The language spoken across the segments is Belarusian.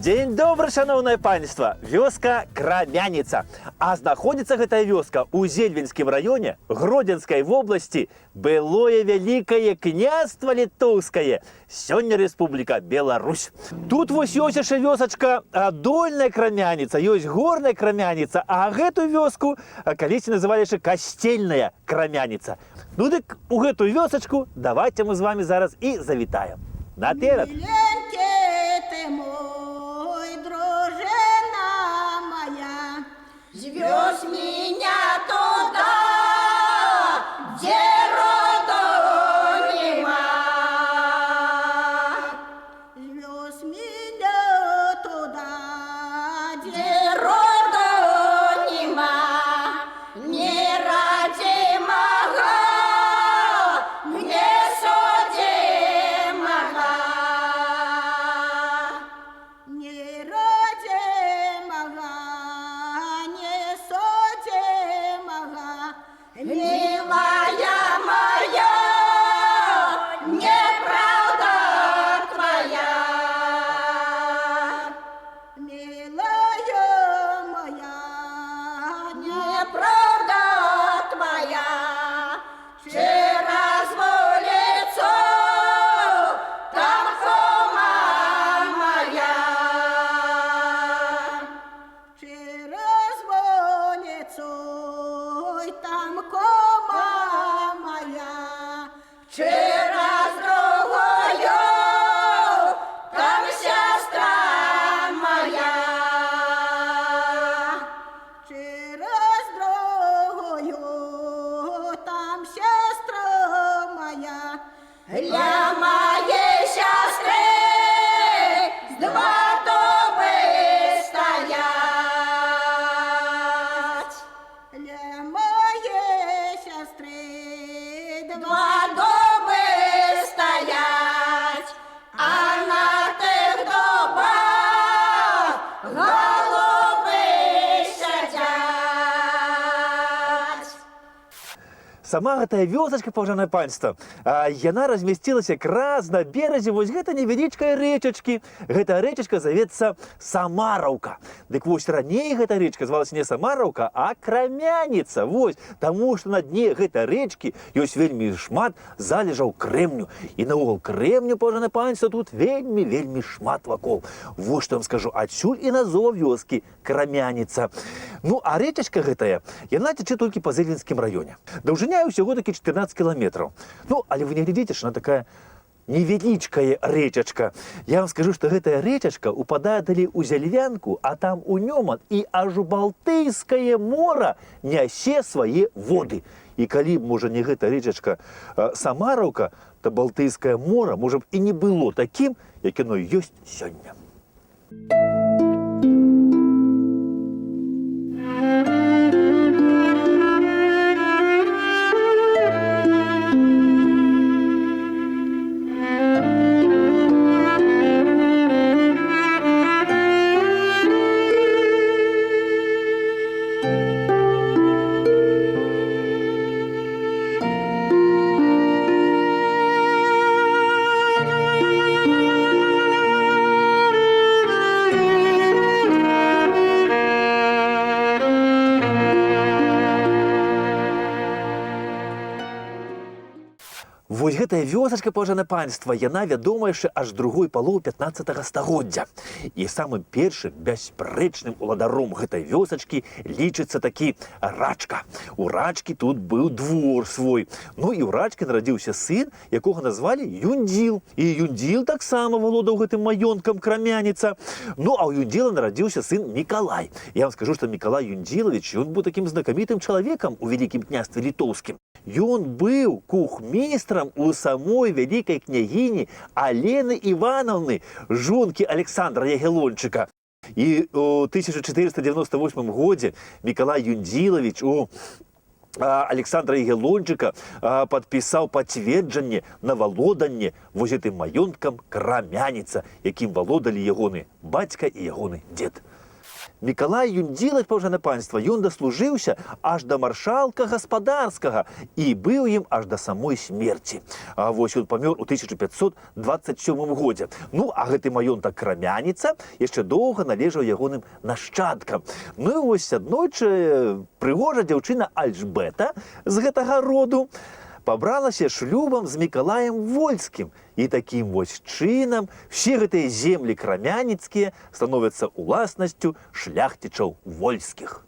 Дзень добры, шановнае панства! Вёска Крамяніца. А знаходзіцца гэтая вёска ў Зельвенскім раёне Гродзенскай вобласці, былое вялікае княства літоўскае, сёння Рэспубліка Беларусь. Тут вось ёсць яшчэ вёсачка Дольная Крамяніца, ёсць Горная Крамяніца, а гэту вёску калісьці называлі яшчэ Касцельная Крамяніца. Ну дык у гэтую вёсачку давайте мы з вами зараз і завітаем. Наперад! Ты мой, дружина моя, звез меня туда, где роду нема. Звез меня туда, где роду нема. Не ради мага, мне судимого. Милая моя, неправда твоя. Милая моя, неправда твоя. Через улицу, там хома моя. Через улицу, там кома моя, через другую, там сестра моя, через другую, там сестра моя. Для моей сестры два дубы стоять. Для моей сестры два дубы стоять, а на тех дубах голуби сядять. Сама гэтая вёсачка, паважанае панства, яна размясцілася якраз на беразе вось гэтай невялічкай рэчачкі. Гэтая рэчачка завецца Самараўка. Дык вось раней гэта рэчка звалася не Самараўка, а Крамяніца. Вось, таму што на дне гэтай рэчкі ёсць вельмі шмат залежаў крэмню. І наогул крэмню, паважанае панства, тут вельмі шмат вакол. Вось што я вам скажу, адсюль і назва вёскі Крамяніца. Ну, а рэчачка гэтая, яна цячэ толькі па Зельвенскім раёне. Даўжыня всего таки 14 километров. Ну, але вы не глядите, что она такая невеличкая речачка. Я вам скажу, что эта речачка упадае далі ў Зельвянку, а там у Нёман і аж у Балтыйскае мора нясе свае воды. І калі б, можа, не гэта речачка Самараўка, то Балтыйскае мора, можа б, і не было такім, як яно ёсць сёння. Вось гэтая вёсачка, паважанае панства, яна вядома яшчэ аж другой паловы 15-го стагоддзя. І самым першым бясспрэчным уладаром гэтай вёсачкі лічыцца такі Рачка. У Рачкі тут быў двор свой. Ну і ў Рачкі нарадзіўся сын, якога назвалі Юндзіл. І Юндзіл таксама валодаў гэтым маёнткам Крамяніца. Ну а ў Юндзіла нарадзіўся сын Мікалай. Я вам скажу, што Мікалай Юндзілавіч, ён быў такім знакамітым чалавекам у Вялікім княстве літоўскім. Ён быў кухмістрам у самой вялікай княгіні Алены Іванаўны, жонкі Александра Ягелончыка. І ў 1498 годзе Мікалай Юндзілавіч у Александра Ягелончыка падпісаў пацверджанне на валоданне вось гэтым маёнткам Крамяніца, якім валодалі ягоны бацька і ягоны дзед. Мікалай Юндзілач, паўжанае панства, ён даслужыўся аж да маршалка гаспадарскага і быў ім аж да самой смерці. А вось ён памёр у 1527 годзе. Ну, а гэты маёнтак Крамяніца яшчэ доўга належаў ягоным нашчадкам. Ну і вось аднойчы прыгожая дзяўчына Альжбета з гэтага роду пабралася шлюбам з Мікалаем Вольскім. І такім вось чынам все гэтыя землі крамяніцкія становяцца уласнасцю шляхцічаў вольскіх.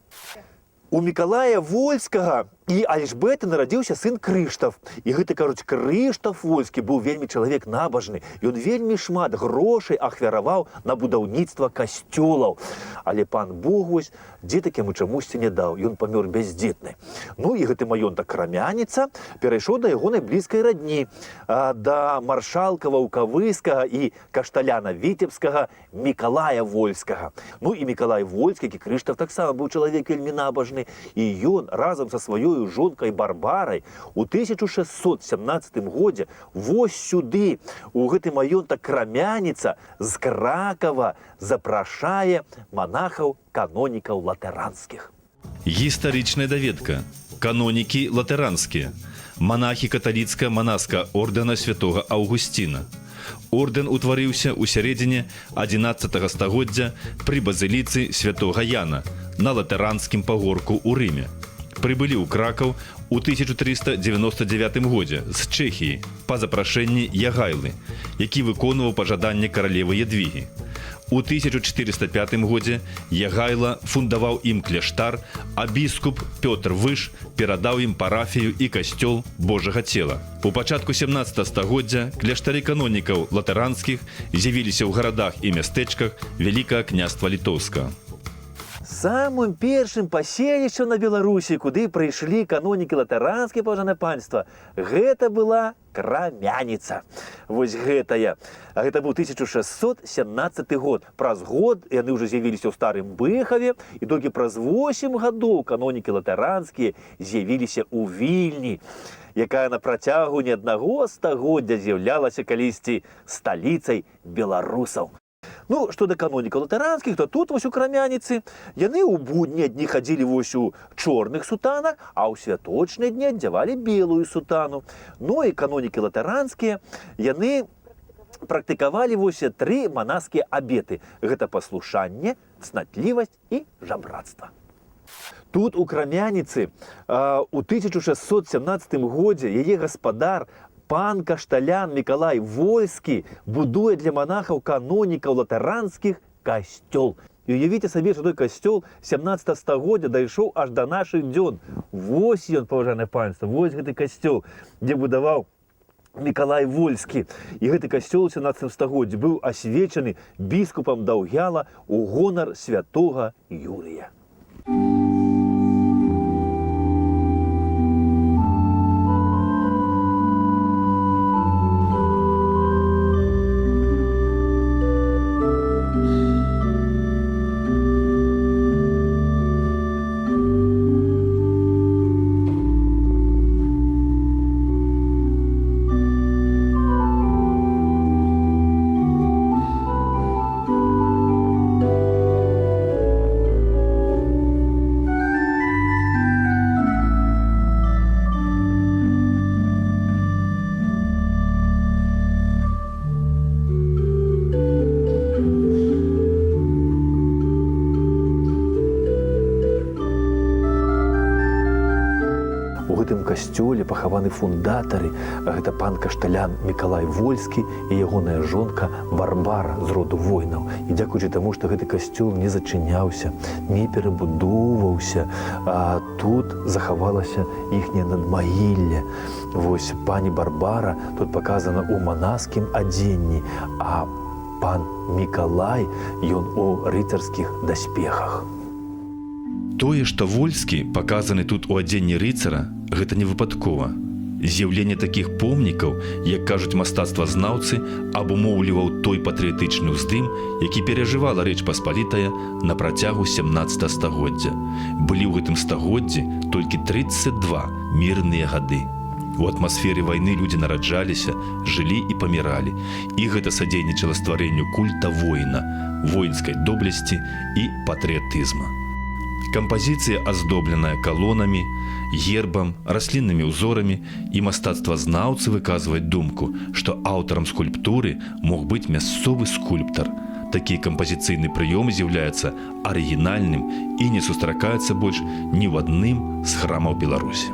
У Мікалая Вольскага і Альжбеты нарадзіўся сын Крыштаф. І гэты, кажуць, Крыштаф Вольскі быў вельмі чалавек набажны. Ён вельмі шмат грошай ахвяраваў на будаўніцтва касцёлаў. Але пан Бог вось дзетак яму чамусьці не даў. Ён памёр бяздзетны. Ну і гэты маёнтак Крамяніца перайшоў да ягонай блізкай радні, да маршалка Ваўкавыскага і кашталяна Віцебскага Мікалая Вольскага. Ну і Мікалай Вольскі, які Крыштаф таксама быў чалавек вельмі набажны. І ён разам са сваёй жонкай Барбарай у 1617 годзе вось сюды, у гэты маёнтак Крамяніца з Кракава запрашае манахаў-канонікаў латаранскіх. Гістарычная даведка. Канонікі латаранскія. Манахі каталіцкага манаскага ордэна святога Аўгусціна. Ордэн утварыўся ў сярэдзіне 11 стагоддзя пры базыліцы святога Яна на латаранскім пагорку ў Рыме. Прыбылі ў Кракаў у 1399 годзе з Чэхіі па запрашэнні Ягайлы, які выконваў пажаданне каралевы Ядвігі. У 1405 годзе Ягайла фундаваў ім кляштар, а біскуп Пётр Выш перадаў ім парафію і касцёл Божага цела. У пачатку 17 стагоддзя кляштары канонікаў латаранскіх з'явіліся ў гарадах і мястэчках Вялікага княства Літоўскага. Самым першым паселішчам на Беларусі, куды прыйшлі канонікі латаранскія, паўжанае панства, гэта была Крамяніца. Вось гэтая. А гэта быў 1617 год. Праз год яны ўжо з'явіліся ў Старым Быхаве, і толькі праз 8 гадоў канонікі латаранскія з'явіліся ў Вільні, якая на працягу не аднаго стагоддзя з'яўлялася калісьці сталіцай беларусаў. Ну, што да канонікаў латаранскіх, то тут вось у Крамяніцы яны ў будні дні хадзілі вось у чорных сутанах, а ў святочныя дні адзявалі белую сутану. Ну і канонікі латаранскія яны практыкавалі вось 3 манаскія абеты. Гэта паслушанне, цнатлівасць і жабрацтва. Тут у Крамяніцы у 1617 годзе яе гаспадар пан кашталян Мікалай Вольскі будуе для манахаў-канонікаў латаранскіх касцёл. І уявіце сабе, што той касцёл 17 стагоддзя дайшоў аж да нашых дзён. Вось ён, паважанае панства, вось гэты касцёл, дзе будаваў Мікалай Вольскі. І гэты касцёл у 17 стагоддзі быў асвечаны біскупам Даўгяла ў гонар святога Юрыя. У гэтым касцёле пахаваны фундатары, гэта пан кашталян Мікалай Вольскі і ягоная жонка Барбара з роду воінаў. І дзякуючы таму, што гэты касцёл не зачыняўся, не перабудоўваўся, а тут захавалася іхняе надмагілле. Вось пані Барбара тут паказана ў манаскім адзенні, а пан Мікалай, ён у рыцарскіх даспехах. Тое, што Вольскі паказаны тут у адзенні рыцара, гэта не выпадкова. З'яўленне такіх помнікаў, як кажуць мастацтвазнаўцы, абумоўліваў той патрыятычны ўздым, які перажывала Рэч Паспалітая на працягу 17 стагоддзя. Былі ў гэтым стагоддзі толькі 32 мірныя гады. У атмасфере вайны людзі нараджаліся, жылі і паміралі. І гэта садзейнічала стварэнню культа воіна, воінскай доблесці і патрыятызма. Кампазіцыя аздобленая калонамі, гербам, расліннымі ўзорамі, і мастацтвазнаўцы выказваюць думку, што аўтарам скульптуры мог быць мясцовы скульптар. Такі кампазіцыйны прыём з'яўляецца арыгінальным і не сустракаецца больш ні ў адным з храмаў Беларусі.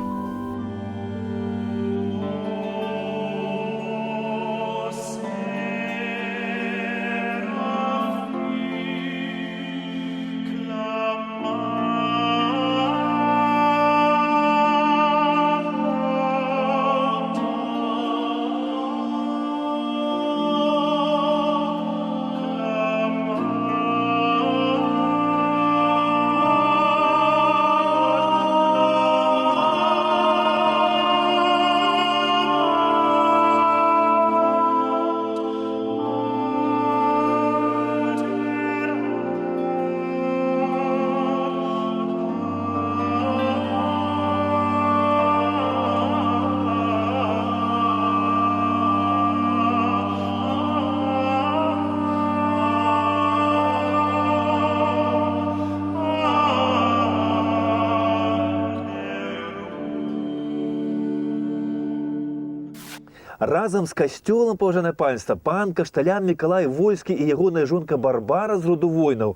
Разам з касцёлам, паважанае панства, пан кашталян Мікалай Вольскі і ягоная жонка Барбара з роду воінаў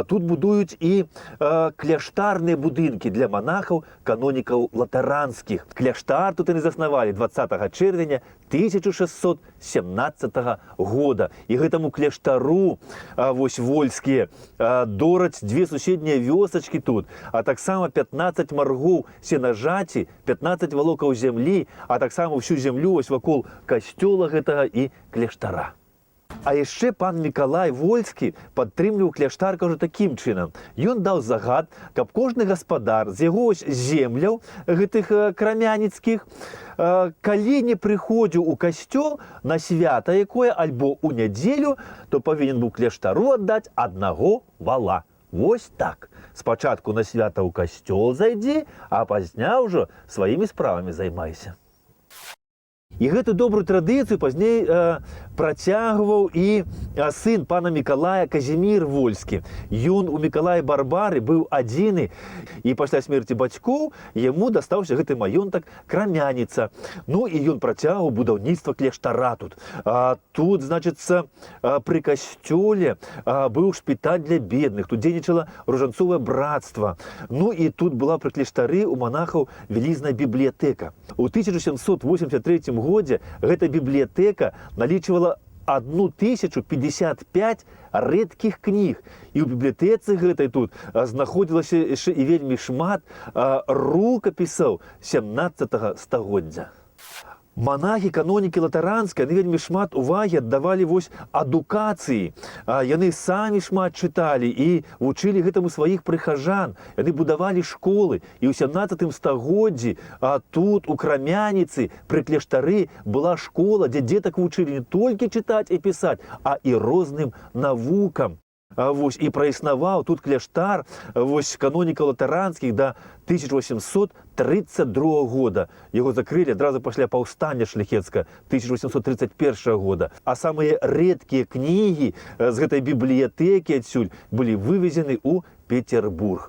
тут будуюць і кляштарныя будынкі для манахаў, канонікаў латаранскіх. Кляштар тут яны заснавалі 20 чэрвеня 1617 года. І гэтаму кляштару вось вольскія дораць две суседнія вёсачкі тут, а таксама 15 маргоў сенажаці, 15 валокаў зямлі, а таксама ўсю зямлю вось вакол касцёла гэтага і кляштара. А яшчэ пан Мікалай Вольскі падтрымліваў кляштар, кажа, такім чынам. Ён даў загад, каб кожны гаспадар з яго земляў гэтых крамяніцкіх, калі не прыходзіў у касцёл на свята якое альбо ў нядзелю, то павінен быў кляштару аддаць аднаго вала. Вось так. Спачатку на свята ў касцёл зайдзі, а пазня ўжо сваімі справамі займайся. І гэту добрую традыцыю пазней працягваў і сын пана Мікалая Казімір Вольскі. Ён у Мікалая Барбары быў адзіны, і пасля смерці бацькоў яму дастаўся гэты маёнтак Крамяніца. Ну і ён працягваў будаўніцтва кляштара тут. Тут, значыцца, пры касцёле быў шпіталь для бедных, тут дзейнічала ружанцовае братства. Ну і тут была пры кляштары у манахаў вялізная бібліятэка. У 1783 годзе гэта бібліятэка налічвала 1055 рэдкіх кніг. І ў бібліятэцы гэтай тут знаходзілася яшчэ і вельмі шмат рукапісаў 17 стагоддзя. Манахі, канонікі латаранскія, яны вельмі шмат увагі аддавалі вось адукацыі. Яны самі шмат чыталі і вучылі гэтаму сваіх прыхажан. Яны будавалі школы. І ў 17 стагоддзі тут, у Крамяніцы, пры кляштары была школа, дзе дзетак вучылі не толькі чытаць і пісаць, а і розным навукам. Вось, і праіснаваў тут кляштар вось канонікаў латаранскіх да 1832 года. Яго закрылі адразу пасля паўстання шляхецкага 1831 года. А самыя рэдкія кнігі з гэтай бібліятэкі адсюль былі вывезены ў Петербург.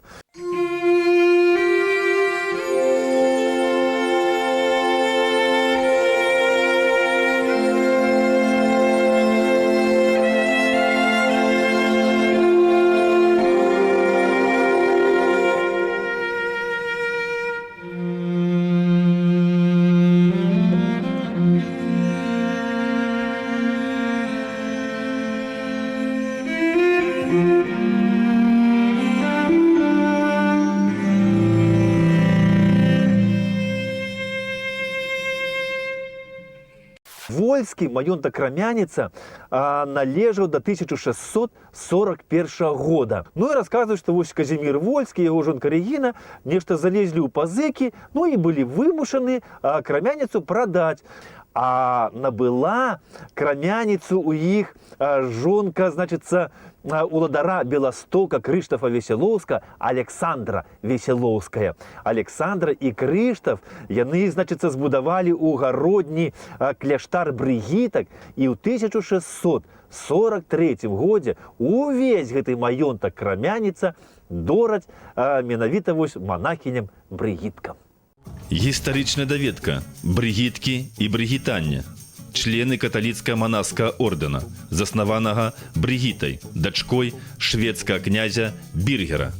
Вольскі маёнтак Крамяніца належаў да 1641 года. Ну і расказваюць, што вось Казімір Вольскі, яго жонка Рэгіна, нешта залезлі ў пазыкі, ну і былі вымушаны Крамяніцу прадаць. а набыла крамяніцу у іх жонка, значыцца, уладара Беластока Крыштафа Весялоўска Александра Весялоўская. Александра і Крыштаф, яны, значыцца, збудавалі ў гародні кляштар брыгітак, і ў 1643 годзе увесь гэты маёнтак крамяніца дораць менавіта вось манахіням брыгіткам. Гістарычная даведка. Брыгіткі і брыгітанне. Члены каталіцкага манаскага ордэна, заснаванага Брыгітай, дачкой шведскага князя Біргера.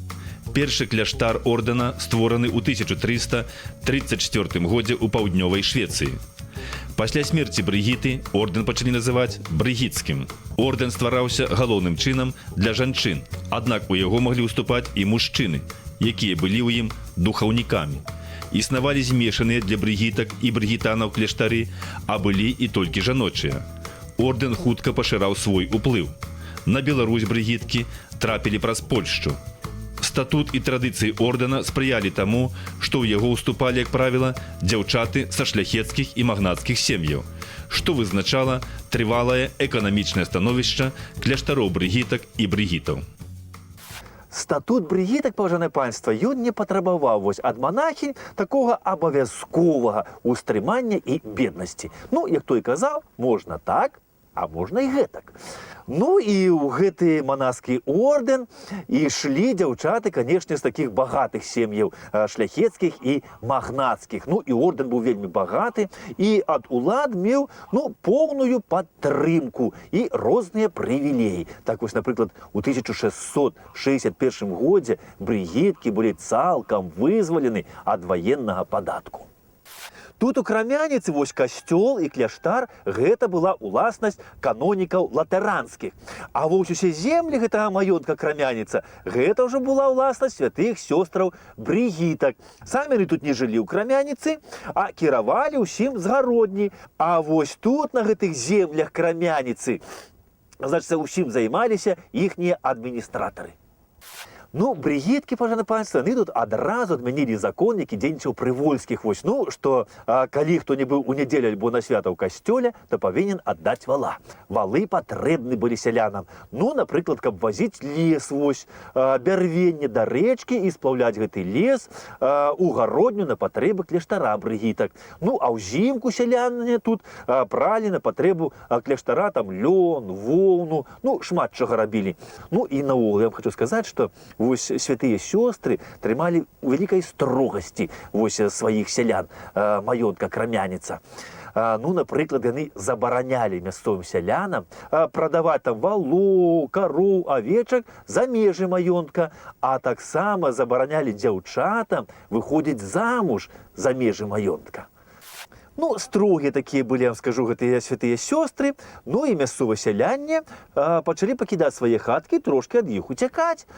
Першы кляштар ордэна створаны ў 1334 годзе ў паўднёвай Швецыі. Пасля смерці Брыгіты ордэн пачалі называць брыгіцкім. Ордэн ствараўся галоўным чынам для жанчын, аднак у яго маглі ўступаць і мужчыны, якія былі ў ім духаўнікамі. Існавалі змешаныя для брыгітак і брыгітанаў кляштары, а былі і толькі жаночыя. Ордэн хутка пашыраў свой уплыў. На Беларусь брыгіткі трапілі праз Польшчу. Статут і традыцыі ордэна спрыялі таму, што ў яго ўступалі, як правіла, дзяўчаты са шляхецкіх і магнацкіх сем'яў, што вызначала трывалае эканамічнае становішча кляштароў брыгітак і брыгітаў. Статут брыгітак, паважанае панства, ён не патрабаваў вось ад манахінь такога абавязковага ўстрымання і беднасці. Ну, як той казаў, можна так, а можна і гэтак. Ну і ў гэты манаскі ордэн ішлі дзяўчаты, канешне, з такіх багатых сем'яў, шляхецкіх і магнацкіх. Ну і ордэн быў вельмі багаты і ад улад меў, ну, поўную падтрымку і розныя прывілеі. Так вось, напрыклад, у 1661 годзе брыгіткі былі цалкам вызвалены ад ваеннага падатку. Тут у крамяніцы вось касцёл і кляштар гэта была ўласнасць канонікаў латаранскіх. А вось усе землі гэтага маёнтка крамяніца гэта ўжо была ўласнасць святых сёстраў брыгітак. Самі яны тут не жылі ў крамяніцы, а кіравалі ўсім з гародні. А вось тут на гэтых землях крамяніцы, значыцца, усім займаліся іхнія адміністратары. Ну, брыгіткі, паважанае панства, яны тут адразу адмянілі закон, які дзейнічаў пры вольскіх. Вось, ну, што калі хто не быў у нядзелю альбо на свята ў касцёле, то павінен аддаць вала. Валы патрэбны былі сялянам. Ну, напрыклад, каб вазіць лес, вось, бярвенне да рэчкі і сплаўляць гэты лес у гародню на патрэбы кляштара брыгітак. Ну, а ўзімку сяляне тут пралі на патрэбу кляштара там лён, воўну, ну, шмат чага рабілі. Ну, і наогул я вам хочу сказаць, што вось святыя сёстры трымалі у вялікай строгасці вось сваіх сялян, маёнтка крамяніца. Ну, напрыклад, яны забаранялі мясцовым сялянам прадаваць там валоў, кароў, авечак за межы маёнтка, а таксама забаранялі дзяўчатам выходзіць замуж за межы маёнтка. Ну, строгія такія былі, я вам скажу, гэтыя святыя сёстры, ну і мясцовае сялянне пачалі пакідаць свае хаткі, трошкі ад іх уцякаць.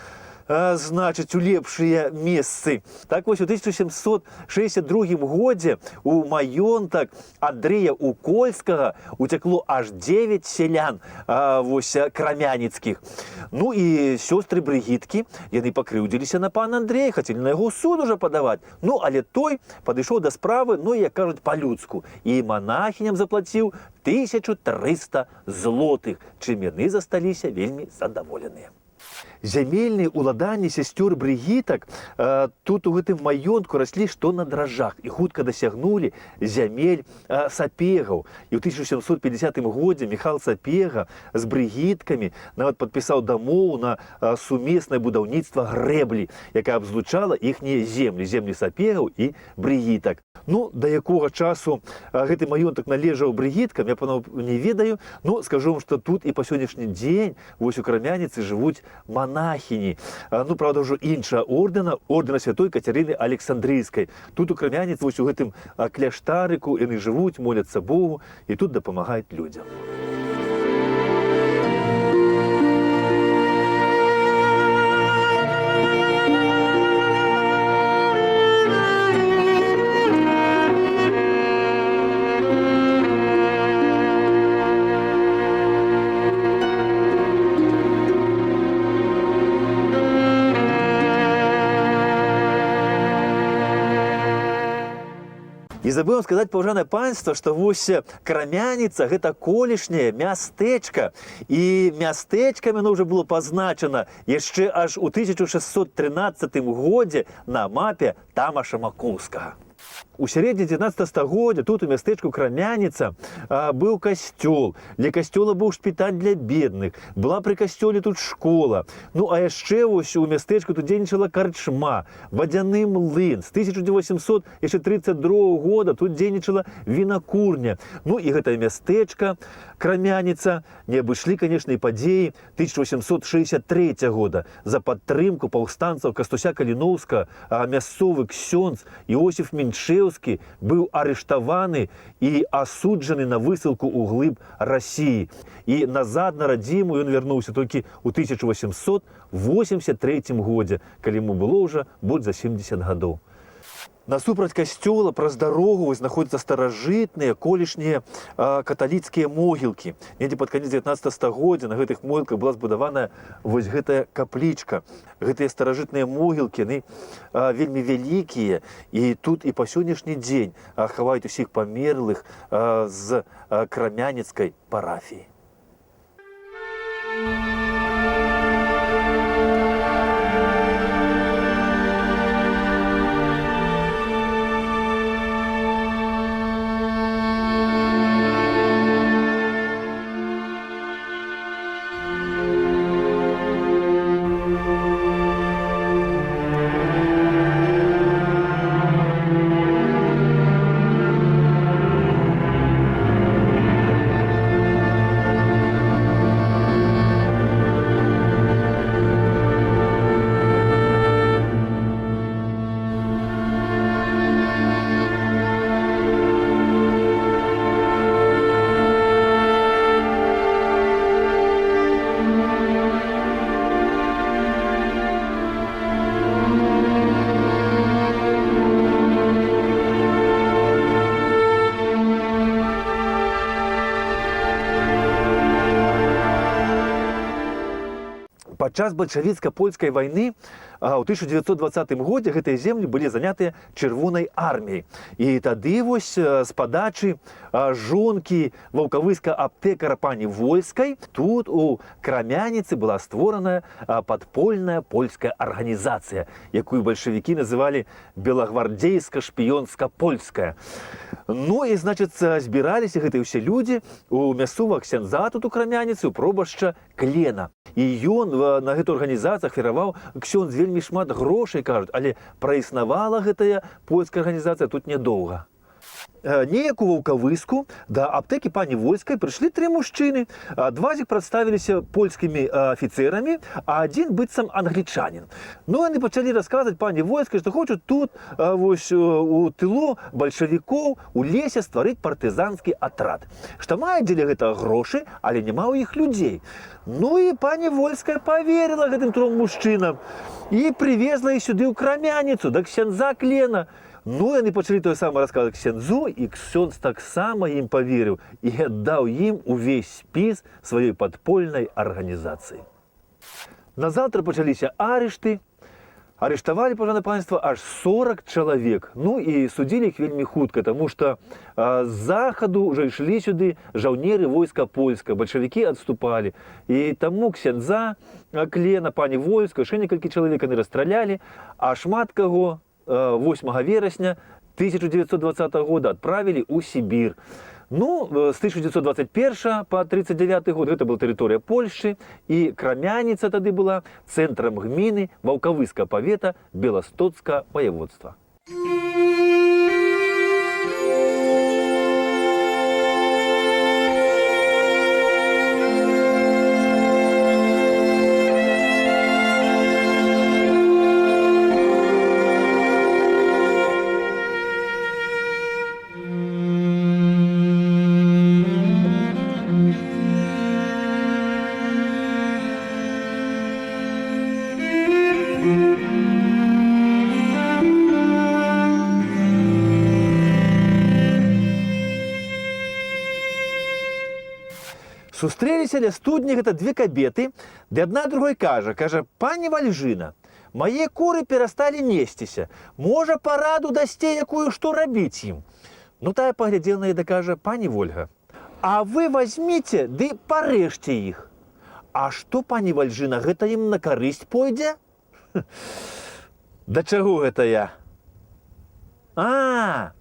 Значыць, у лепшыя месцы. Так вось у 1762 годзе у маёнтак Андрэя Укольскага уцякло аж 9 сялян вось крамяніцкіх. Ну і сёстры брыгіткі, яны пакрыўдзіліся на пана Андрэя, хацелі на яго суд ужо падаваць. Ну, але той падышоў да справы, ну, як кажуць, па-людску. І манахіням заплаціў 1300 злотых, чым яны засталіся вельмі задаволеныя. Зямельныя ўладанні сясцёр брыгітак тут у гэтым маёнтку раслі што на дражах і хутка дасягнулі зямель сапегаў. І ў 1750 годзе Міхал Сапега з брыгіткамі нават падпісаў дамову на сумеснае будаўніцтва грэблі, якая б злучала іхнія землі, землі сапегаў і брыгітак. Ну, да якога часу гэты маёнтак належаў брыгіткам, я, панов, не ведаю. Ну, скажу вам, што тут і па сённяшні дзень вось у крамяніцы жывуць монахіні. Ну, правда, ўжо іншага ордэна, ордэна святой Кацярыны Александрыйскай. Тут у крамяніцы, вось у гэтым кляштарыку, яны жывуць, моляцца Богу і тут дапамагаюць людзям. І забываем сказать, паважанае панство, што вось Крамяніца гэта колішняе мястэчка. І мястэчкам яно ўжо было пазначана яшчэ аж у 1613 годзе на мапе Тамаша Макоўскага. У сярэдзіне 19 стагоддзя тут у мястэчку Крамяніца быў касцёл. Ля касцёла быў шпіталь для бедных. Была пры касцёле тут школа. Ну а яшчэ вось у мястэчку тут дзейнічала карчма, вадзяны млын. З 1832 года тут дзейнічала вінакурня. Ну і гэтае мястэчка Крамяніца не абышлі, канешне, і падзеі 1863 года. За падтрымку паўстанцаў Кастуся Каліноўскага мясцовы ксёндз Іосіф Мінчэўскі быў арыштаваны і асуджаны на высылку ў глыб Расіі. І назад на радзіму ён вярнуўся толькі ў 1883 годзе, калі яму было ўжо больш за 70 гадоў. Насупраць касцёла праз дарогу знаходзяцца старажытныя колішнія каталіцкія могілкі. Недзе пад канец 19 стагоддзя на гэтых могілках была збудаваная вось гэтая каплічка. Гэтыя старажытныя могілкі, яны вельмі вялікія, і тут і па сённяшні дзень хаваюць усіх памерлых з крамяніцкай парафіі. Падчас бальшавіцка-польскай вайны ў 1920 годзе гэтыя землі былі занятыя чырвонай арміяй. І тады вось з падачы жонкі ваўкавыска аптэкара пані Вольскай тут у Крамяніцы была створана падпольная польская арганізацыя, якую бальшавікі называлі белагвардзейска-шпіёнска-польская. Ну і, значыць, збіраліся гэтыя ўсе людзі у мясцовага ксяндза тут у Крамяніцы, у пробашча Клена. І ён на гэту арганізацыю ахвяраваў ксёндз вельмі шмат грошай, кажуць, але праіснавала гэтая польская арганізацыя тут нядоўга. Неяк у Ваўкавыску да аптэкі пані Вольскай прыйшлі 3 мужчыны. 2 з іх прадставіліся польскімі афіцэрамі, а адзін быццам англічанін. Ну, яны пачалі расказваць пані Вольскай, што хочуць тут вось у тылу бальшавікоў у лесе стварыць партызанскі атрад. Што мае дзеля гэтага грошы, але няма ў іх людзей. Ну і пані Вольская паверыла гэтым 3 мужчынам і прывезла іх сюды ў Крамяніцу, да ксяндза Клена. Ну, яны пачалі тое самае расказваць ксяндзу, і ксёндз таксама ім паверыў і аддаў ім увесь спіс сваёй падпольнай арганізацыі. Назаўтра пачаліся арышты. Арыштавалі, паважанае панства, аж 40 чалавек. Ну і судзілі іх вельмі хутка, таму што з захаду ўжо ішлі сюды жаўнеры войска польска, бальшавікі адступалі. І таму ксяндза Клена, пані Вольскай, яшчэ некалькі чалавек яны расстралялі, а шмат каго 8 верасня 1920 года адправілі ў Сібір. Ну, з 1921 па 39 год гэта была тэрыторыя Польшчы, і Крамяніца тады была цэнтрам гміны Ваўкавыска павета Беластоцка ваяводства. Сустрэліся ля студні гэта 2 кабеты, ды адна другой кажа, пані Вальжына, мае куры перасталі несціся, можа параду дасце якую што рабіць ім. Ну, тая паглядзела на яе да кажа: пані Вольга, а вы возьмите ды парэжце іх. А што, пані Вальжына, гэта ім на карысць пойдзе? Да чаго гэта я? На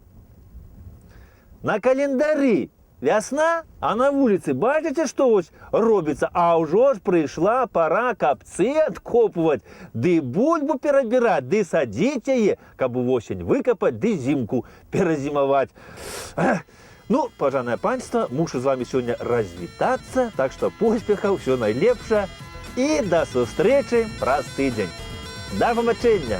календары вясна, а на вуліцы бачыце, што вось робіцца, а ўжо ж прыйшла пара капцы адкопваць, ды бульбу перабіраць, ды садзіць яе, каб увосень выкапаць, ды зімку перазімаваць. Ну, пажанае панства, мушу з вами сёння развітацца, так што поспехаў, ўсё найлепшае і да сустрэчы праз тыдзень. Да пабачэння!